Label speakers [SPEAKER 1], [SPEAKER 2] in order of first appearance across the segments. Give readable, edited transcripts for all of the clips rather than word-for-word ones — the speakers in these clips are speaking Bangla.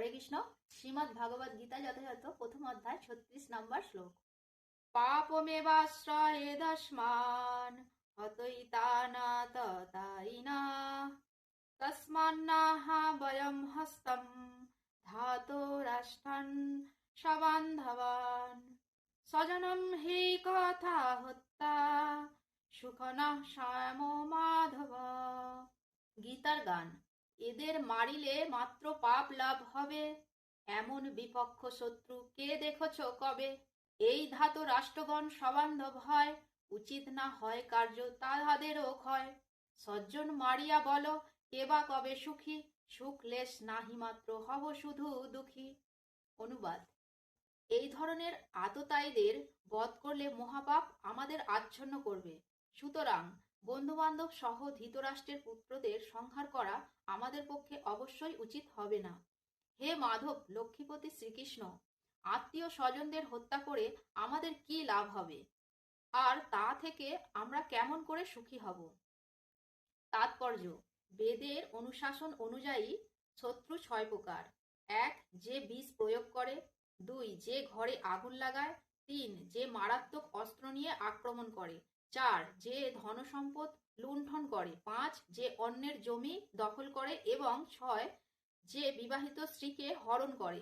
[SPEAKER 1] হরে কৃষ্ণ। শ্রীমদ্ ভাগবত গীতা যথাযথ প্রথম অধ্যায় 36 নম্বর শ্লোক। পাপমেবাশ্রয়েদস্মান হতৈতানা ততারিনা তস্মান্নাহা বয়ম হস্তম ধাতোরাষ্ট্রন সবান্ধবান স্বজনম হি কথা হত্যা সুখনঃ শ্যাম মাধব। গীতার গান। এদের মারিলে মাত্র পাপ লাভ হবে, এমন বিপক্ষ শত্রু কে দেখছ কবে? এই ধাতু রাষ্ট্রগণ সবান্ধব হয়, উচিত না হয় কার্য তাহাদেরও ক্ষয়। সজ্জন মারিয়া বল কে বা কবে সুখী, সুখ লেশ নাহি মাত্র হব শুধু দুঃখী। অনুবাদ। এই ধরনের আততায়ীদের বধ করলে মহাপাপ আমাদের আচ্ছন্ন করবে। সুতরাং বন্ধুবান্ধব সহ ধৃতরাষ্ট্রের পুত্রদের সংহার করা আমাদের পক্ষে অবশ্যই উচিত হবে না। হে মাধব, লক্ষ্মীপতি শ্রীকৃষ্ণ, আত্মীয় স্বজনদের হত্যা করে আমাদের কি লাভ হবে, আর তা থেকে আমরা কেমন করে সুখী হব? তাৎপর্য: বেদের অনুশাসন অনুযায়ী শত্রু 6 প্রকার। 1. যে বিষ প্রয়োগ করে। 2. যে ঘরে আগুন লাগায়। 3. যে মারাত্মক অস্ত্র নিয়ে আক্রমণ করে। 4. যে ধনসম্পদ লুণ্ঠন করে। 5. যে অন্যের জমি দখল করে। এবং 6. যে বিবাহিত স্ত্রীকে হরণ করে।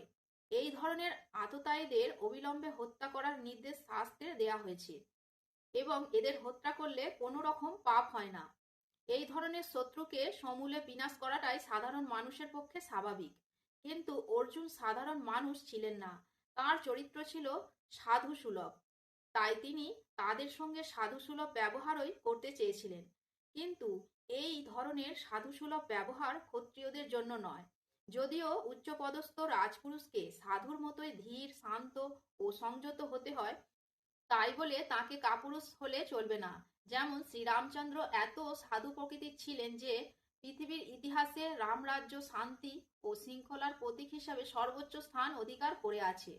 [SPEAKER 1] এই ধরনের আততায়ীদের অবিলম্বে হত্যা করার নির্দেশ শাস্ত্রে দেয়া হয়েছে, এবং এদের হত্যা করলে কোনো রকম পাপ হয় না। এই ধরনের শত্রুকে সমূলে বিনাশ করাটাই সাধারণ মানুষের পক্ষে স্বাভাবিক। কিন্তু অর্জুন সাধারণ মানুষ ছিলেন না, তাঁর চরিত্র ছিল সাধু সুলভ। তাই তিনি তাদের সঙ্গে সাধু সুলভ ব্যবহারই করতে চেয়েছিলেন। কিন্তু এই ধরনের সাধু সুলভ ব্যবহার ক্ষত্রিয়দের জন্য নয়। যদিও উচ্চপদস্থ রাজপুরুষকে সাধুর মতোই ধীর, শান্ত ও সংযত হতে হয়, তাই বলে তাকে কাপুরুষ হলে চলবে না। যেমন শ্রীরামচন্দ্র এত সাধু প্রকৃতির ছিলেন যে পৃথিবীর ইতিহাসে রামরাজ্য শান্তি ও শৃঙ্খলার প্রতীক হিসাবে সর্বোচ্চ স্থান অধিকার করে আছে।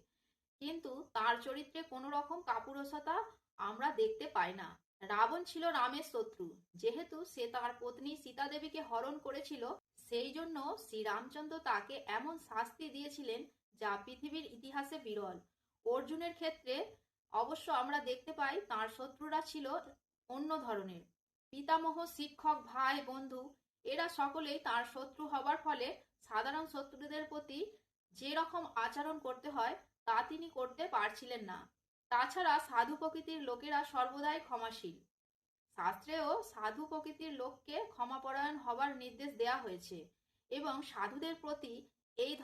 [SPEAKER 1] কিন্তু তার চরিত্রে কোনো রকম কাপুরুষতা আমরা দেখতে পাই না। রাবণ ছিল রামের শত্রু। যেহেতু সে তার পত্নী সীতা দেবীকে হরণ করেছিল, সেই জন্য শ্রীরামচন্দ্র তাকে এমন শাস্তি দিয়েছিলেন যা পৃথিবীর ইতিহাসে বিরল। অর্জুনের ক্ষেত্রে অবশ্য আমরা দেখতে পাই তাঁর শত্রুরা ছিল অন্য ধরনের। পিতামহ, শিক্ষক, ভাই, বন্ধু এরা সকলেই তাঁর শত্রু হবার ফলে সাধারণ শত্রুদের প্রতি যে রকম আচরণ করতে হয় তা তিনি করতে পারছিলেন না। তাছাড়া সাধু প্রকৃতির লোকেরা সর্বদাই ক্ষমাশীল। শাস্ত্রেও সাধু প্রকৃতির লোককে ক্ষমাপরায়ণ হবার নির্দেশ দেয়া হয়েছে, এবং সাধুদের প্রতি এই ধরনের